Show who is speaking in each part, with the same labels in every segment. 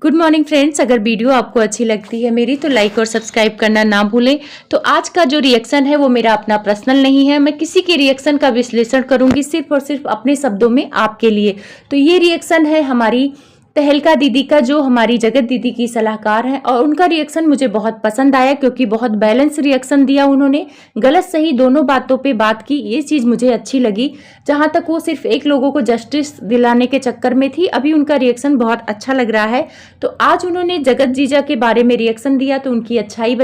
Speaker 1: Good morning friends. अगर video आपको अच्छी लगती है मेरी तो लाइक और सब्सक्राइब करना ना भूलें। तो आज का जो रिएक्शन है वो मेरा अपना पर्सनल नहीं है, मैं किसी के रिएक्शन का विश्लेषण करूंगी सिर्फ और सिर्फ अपने शब्दों में आपके लिए। तो ये रिएक्शन है हमारी तहलका दीदी का, जो हमारी जगत दीदी की सलाहकार हैं, और उनका रिएक्शन मुझे बहुत पसंद आया क्योंकि बहुत बैलेंस रिएक्शन दिया उन्होंने। गलत सही दोनों बातों पे बात की, ये चीज़ मुझे अच्छी लगी। जहाँ तक वो सिर्फ एक लोगों को जस्टिस दिलाने के चक्कर में थी, अभी उनका रिएक्शन बहुत अच्छा लग रहा है। तो आज उन्होंने जगत जीजा के बारे में रिएक्शन दिया तो उनकी अच्छाई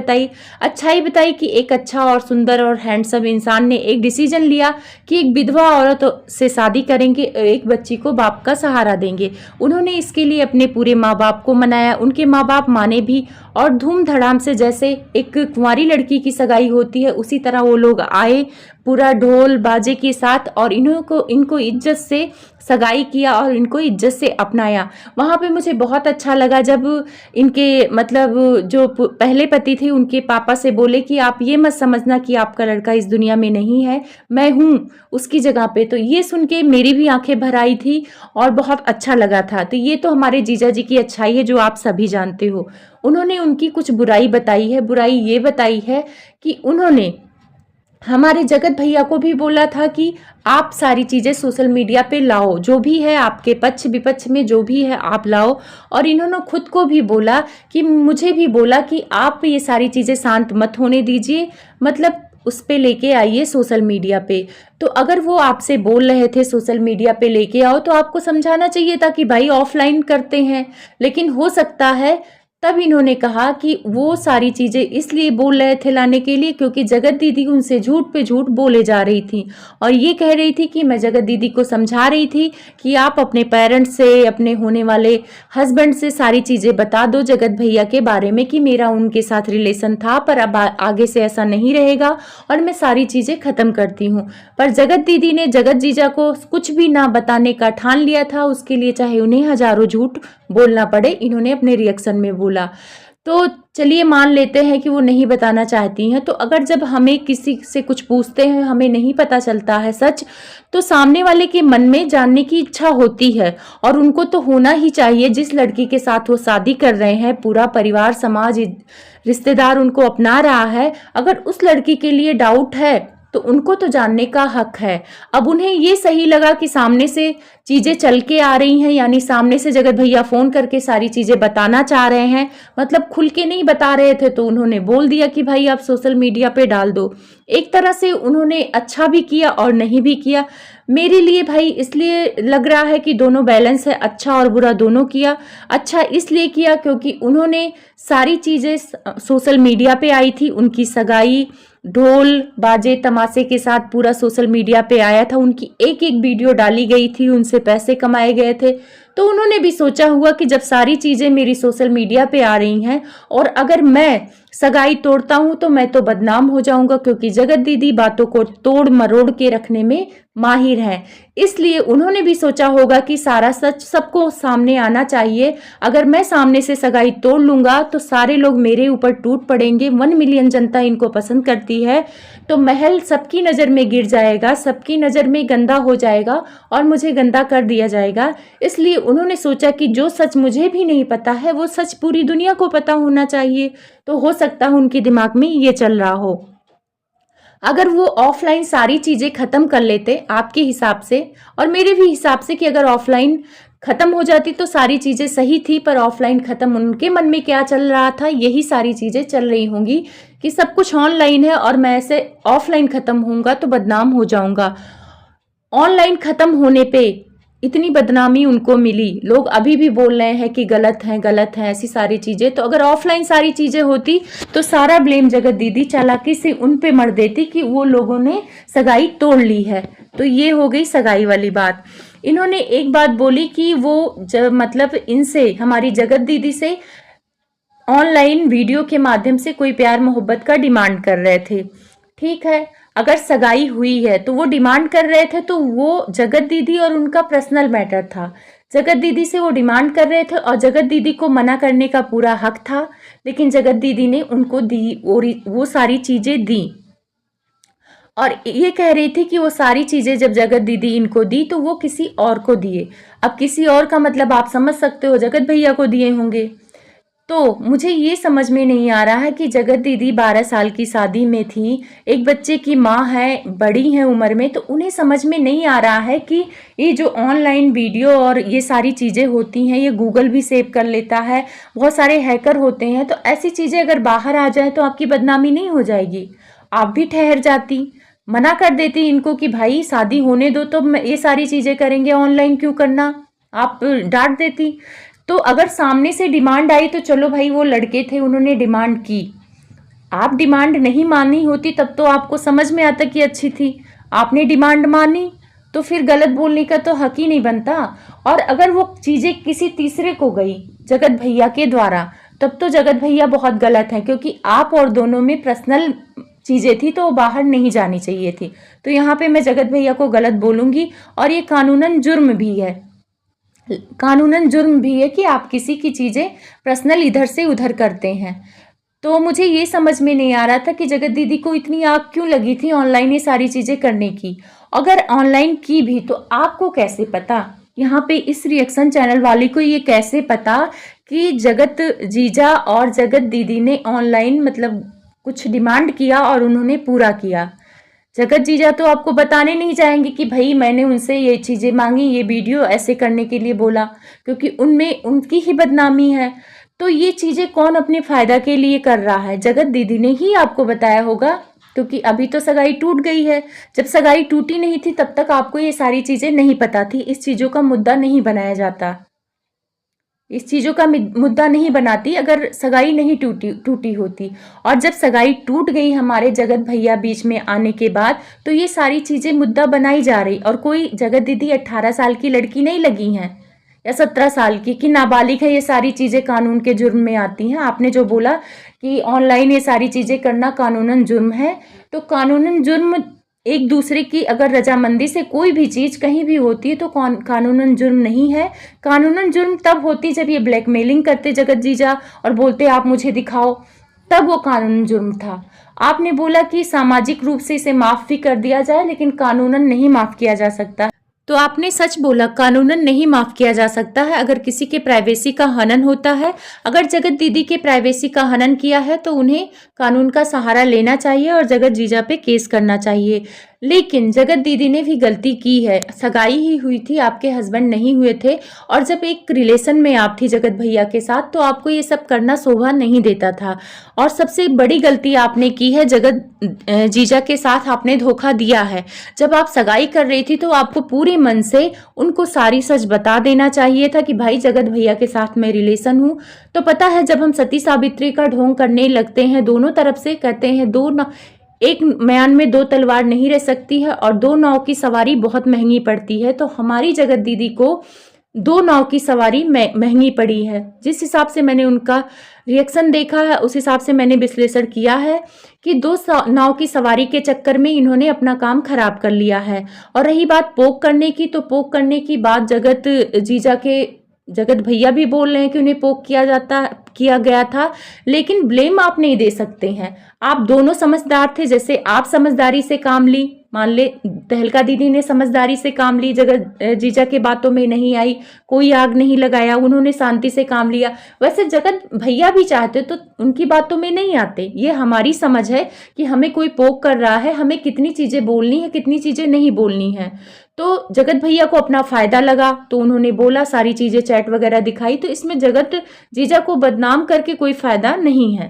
Speaker 1: बताई कि एक अच्छा और सुंदर और हैंडसम इंसान ने एक डिसीजन लिया कि एक विधवा औरत से शादी करेंगे, एक बच्ची को बाप का सहारा देंगे। उन्होंने इसके लिए अपने पूरे माँ बाप को मनाया, उनके माँ बाप माने भी, और धूमधड़ाम से जैसे एक कुंवारी लड़की की सगाई होती है उसी तरह वो लोग आए पूरा ढोल बाजे के साथ, और इनको इज्जत से सगाई किया और इनको इज्जत से अपनाया। वहाँ पे मुझे बहुत अच्छा लगा जब इनके मतलब जो पहले पति थे उनके पापा से बोले कि आप ये मत समझना कि आपका लड़का इस दुनिया में नहीं है, मैं हूँ उसकी जगह पे। तो ये सुन के मेरी भी आंखें भर आई थी और बहुत अच्छा लगा था। तो ये तो हमारे जीजा जी की अच्छाई है जो आप सभी जानते हो। उन्होंने उनकी कुछ बुराई बताई है। बुराई ये बताई है कि उन्होंने हमारे जगत भैया को भी बोला था कि आप सारी चीज़ें सोशल मीडिया पे लाओ, जो भी है आपके पक्ष विपक्ष में जो भी है आप लाओ। और इन्होंने खुद को भी बोला कि मुझे भी बोला कि आप ये सारी चीज़ें शांत मत होने दीजिए, मतलब उस पे लेके आइए सोशल मीडिया पे। तो अगर वो आपसे बोल रहे थे सोशल मीडिया पे लेके आओ तो आपको समझाना चाहिए था कि भाई ऑफलाइन करते हैं। लेकिन हो सकता है तब इन्होंने कहा कि वो सारी चीज़ें इसलिए बोल रहे थे लाने के लिए क्योंकि जगत दीदी उनसे झूठ पे झूठ बोले जा रही थी, और ये कह रही थी कि मैं जगत दीदी को समझा रही थी कि आप अपने पेरेंट्स से, अपने होने वाले हस्बैंड से सारी चीज़ें बता दो जगत भैया के बारे में कि मेरा उनके साथ रिलेशन था पर अब आगे से ऐसा नहीं रहेगा और मैं सारी चीज़ें ख़त्म करती हूँ। पर जगत दीदी ने जगत जीजा को कुछ भी ना बताने का ठान लिया था, उसके लिए चाहे उन्हें हजारों झूठ बोलना पड़े, इन्होंने अपने रिएक्शन में बोला। तो चलिए मान लेते हैं कि वो नहीं बताना चाहती हैं। तो अगर जब हमें किसी से कुछ पूछते हैं हमें नहीं पता चलता है सच, तो सामने वाले के मन में जानने की इच्छा होती है और उनको तो होना ही चाहिए। जिस लड़की के साथ वो शादी कर रहे हैं, पूरा परिवार समाज रिश्तेदार उनको अपना रहा है, अगर उस लड़की के लिए डाउट है तो उनको तो जानने का हक है। अब उन्हें ये सही लगा कि सामने से चीज़ें चल के आ रही हैं, यानी सामने से जगत भैया फ़ोन करके सारी चीज़ें बताना चाह रहे हैं, मतलब खुल के नहीं बता रहे थे तो उन्होंने बोल दिया कि भाई आप सोशल मीडिया पे डाल दो। एक तरह से उन्होंने अच्छा भी किया और नहीं भी किया। मेरे लिए भाई इसलिए लग रहा है कि दोनों बैलेंस है, अच्छा और बुरा दोनों किया। अच्छा इसलिए किया क्योंकि उन्होंने सारी चीज़ें सोशल मीडिया पे आई थी, उनकी सगाई ढोल बाजे तमाशे के साथ पूरा सोशल मीडिया पे आया था, उनकी एक एक वीडियो डाली गई थी, उनसे पैसे कमाए गए थे। तो उन्होंने भी सोचा हुआ कि जब सारी चीज़ें मेरी सोशल मीडिया पे आ रही हैं और अगर मैं सगाई तोड़ता हूं तो मैं तो बदनाम हो जाऊंगा, क्योंकि जगत दीदी बातों को तोड़ मरोड़ के रखने में माहिर हैं। इसलिए उन्होंने भी सोचा होगा कि सारा सच सबको सामने आना चाहिए। अगर मैं सामने से सगाई तोड़ लूंगा तो सारे लोग मेरे ऊपर टूट पड़ेंगे। 1 मिलियन जनता इनको पसंद करती है, तो महल सबकी नज़र में गिर जाएगा, सबकी नज़र में गंदा हो जाएगा और मुझे गंदा कर दिया जाएगा। इसलिए उन्होंने सोचा कि जो सच मुझे भी नहीं पता है वो सच पूरी दुनिया को पता होना चाहिए। तो हो सकता है उनके दिमाग में ये चल रहा हो। अगर वो ऑफलाइन सारी चीज़ें ख़त्म कर लेते आपके हिसाब से और मेरे भी हिसाब से कि अगर ऑफलाइन ख़त्म हो जाती तो सारी चीज़ें सही थी, पर ऑफलाइन ख़त्म उनके मन में क्या चल रहा था, यही सारी चीज़ें चल रही होंगी कि सब कुछ ऑनलाइन है और मैं ऐसे ऑफलाइन ख़त्म होऊंगा तो बदनाम हो जाऊंगा। ऑनलाइन ख़त्म होने पे इतनी बदनामी उनको मिली, लोग अभी भी बोल रहे हैं कि गलत हैं ऐसी सारी चीज़ें। तो अगर ऑफलाइन सारी चीज़ें होती तो सारा ब्लेम जगत दीदी चालाकी से उन पे मर देती कि वो लोगों ने सगाई तोड़ ली है। तो ये हो गई सगाई वाली बात। इन्होंने एक बात बोली कि वो मतलब इनसे, हमारी जगत दीदी से ऑनलाइन वीडियो के माध्यम से कोई प्यार मोहब्बत का डिमांड कर रहे थे। ठीक है, अगर सगाई हुई है तो वो डिमांड कर रहे थे तो वो जगत दीदी और उनका पर्सनल मैटर था। जगत दीदी से वो डिमांड कर रहे थे और जगत दीदी को मना करने का पूरा हक था, लेकिन जगत दीदी ने उनको दी और वो सारी चीज़ें दी। और ये कह रही थी कि वो सारी चीजें जब जगत दीदी इनको दी तो वो किसी और को दिए। अब किसी और का मतलब आप समझ सकते हो, जगत भैया को दिए होंगे। तो मुझे ये समझ में नहीं आ रहा है कि जगत दीदी 12 साल की शादी में थी, एक बच्चे की माँ है, बड़ी हैं उम्र में, तो उन्हें समझ में नहीं आ रहा है कि ये जो ऑनलाइन वीडियो और ये सारी चीज़ें होती हैं, ये गूगल भी सेव कर लेता है, बहुत सारे हैकर होते हैं, तो ऐसी चीज़ें अगर बाहर आ जाए तो आपकी बदनामी नहीं हो जाएगी? आप भी ठहर जाती, मना कर देती इनको कि भाई शादी होने दो, तो ये सारी चीज़ें करेंगे, ऑनलाइन क्यों करना, आप डांट देती। तो अगर सामने से डिमांड आई तो चलो भाई, वो लड़के थे, उन्होंने डिमांड की, आप डिमांड नहीं मानी होती तब तो आपको समझ में आता कि अच्छी थी, आपने डिमांड मानी तो फिर गलत बोलने का तो हक ही नहीं बनता। और अगर वो चीज़ें किसी तीसरे को गई जगत भैया के द्वारा, तब तो जगत भैया बहुत गलत हैं, क्योंकि आप और दोनों में पर्सनल चीज़ें थी तो वो बाहर नहीं जानी चाहिए थी। तो यहाँ पे मैं जगत भैया को गलत बोलूँगी, और ये कानूनन जुर्म भी है, कानूनन जुर्म भी है कि आप किसी की चीज़ें पर्सनल इधर से उधर करते हैं। तो मुझे ये समझ में नहीं आ रहा था कि जगत दीदी को इतनी आग क्यों लगी थी ऑनलाइन ये सारी चीज़ें करने की। अगर ऑनलाइन की भी तो आपको कैसे पता, यहाँ पे इस रिएक्शन चैनल वाली को ये कैसे पता कि जगत जीजा और जगत दीदी ने ऑनलाइन मतलब कुछ डिमांड किया और उन्होंने पूरा किया? जगत जीजा तो आपको बताने नहीं जाएंगे कि भाई मैंने उनसे ये चीज़ें मांगी, ये वीडियो ऐसे करने के लिए बोला, क्योंकि उनमें उनकी ही बदनामी है। तो ये चीज़ें कौन अपने फ़ायदा के लिए कर रहा है? जगत दीदी ने ही आपको बताया होगा, क्योंकि अभी तो सगाई टूट गई है। जब सगाई टूटी नहीं थी तब तक आपको ये सारी चीज़ें नहीं पता थी, इस चीज़ों का मुद्दा नहीं बनाया जाता, इस चीज़ों का मुद्दा नहीं बनाती अगर सगाई नहीं टूटी होती। और जब सगाई टूट गई हमारे जगत भैया बीच में आने के बाद, तो ये सारी चीज़ें मुद्दा बनाई जा रही। और कोई जगत दीदी 18 साल की लड़की नहीं लगी हैं या 17 साल की कि नाबालिग है, ये सारी चीज़ें कानून के जुर्म में आती हैं। आपने जो बोला कि ऑनलाइन ये सारी चीज़ें करना कानूनन जुर्म है, तो कानूनन जुर्म एक दूसरे की अगर रजामंदी से कोई भी चीज़ कहीं भी होती है तो कानूनन जुर्म नहीं है। कानूनन जुर्म तब होती जब ये ब्लैकमेलिंग करते जगत जीजा और बोलते आप मुझे दिखाओ, तब वो कानूनन जुर्म था। आपने बोला कि सामाजिक रूप से इसे माफ़ भी कर दिया जाए, लेकिन कानूनन नहीं माफ़ किया जा सकता। तो आपने सच बोला, कानूनन नहीं माफ़ किया जा सकता है अगर किसी के प्राइवेसी का हनन होता है। अगर जगत दीदी के प्राइवेसी का हनन किया है तो उन्हें कानून का सहारा लेना चाहिए और जगत जीजा पे केस करना चाहिए। लेकिन जगत दीदी ने भी गलती की है, सगाई ही हुई थी, आपके हस्बैंड नहीं हुए थे, और जब एक रिलेशन में आप थी जगत भैया के साथ तो आपको ये सब करना शोभा नहीं देता था। और सबसे बड़ी गलती आपने की है, जगत जीजा के साथ आपने धोखा दिया है। जब आप सगाई कर रही थी तो आपको पूरे मन से उनको सारी सच बता देना चाहिए था कि भाई जगत भैया के साथ मैं रिलेशन हूँ। तो पता है जब हम सती सावित्री का ढोंग करने लगते हैं, दोनों तरफ से कहते हैं एक म्यान में दो तलवार नहीं रह सकती है, और दो नाव की सवारी बहुत महंगी पड़ती है। तो हमारी जगत दीदी को दो नाव की सवारी महंगी पड़ी है। जिस हिसाब से मैंने उनका रिएक्शन देखा है उस हिसाब से मैंने विश्लेषण किया है कि दो नाव की सवारी के चक्कर में इन्होंने अपना काम खराब कर लिया है। और रही बात पोक करने की, तो पोक करने की बात जगत जीजा के जगत भैया भी बोल रहे हैं कि उन्हें पोक किया गया था, लेकिन ब्लेम आप नहीं दे सकते हैं। आप दोनों समझदार थे, जैसे आप समझदारी से काम ली, मान ले तहलका दीदी ने समझदारी से काम ली, जगत जीजा के बातों में नहीं आई, कोई आग नहीं लगाया, उन्होंने शांति से काम लिया। वैसे जगत भैया भी चाहते तो उनकी बातों में नहीं आते। ये हमारी समझ है कि हमें कोई पोक कर रहा है, हमें कितनी चीज़ें बोलनी है, कितनी चीज़ें नहीं बोलनी है। तो जगत भैया को अपना फ़ायदा लगा तो उन्होंने बोला, सारी चीज़ें चैट वगैरह दिखाई, तो इसमें जगत जीजा को बदनाम करके कोई फ़ायदा नहीं है।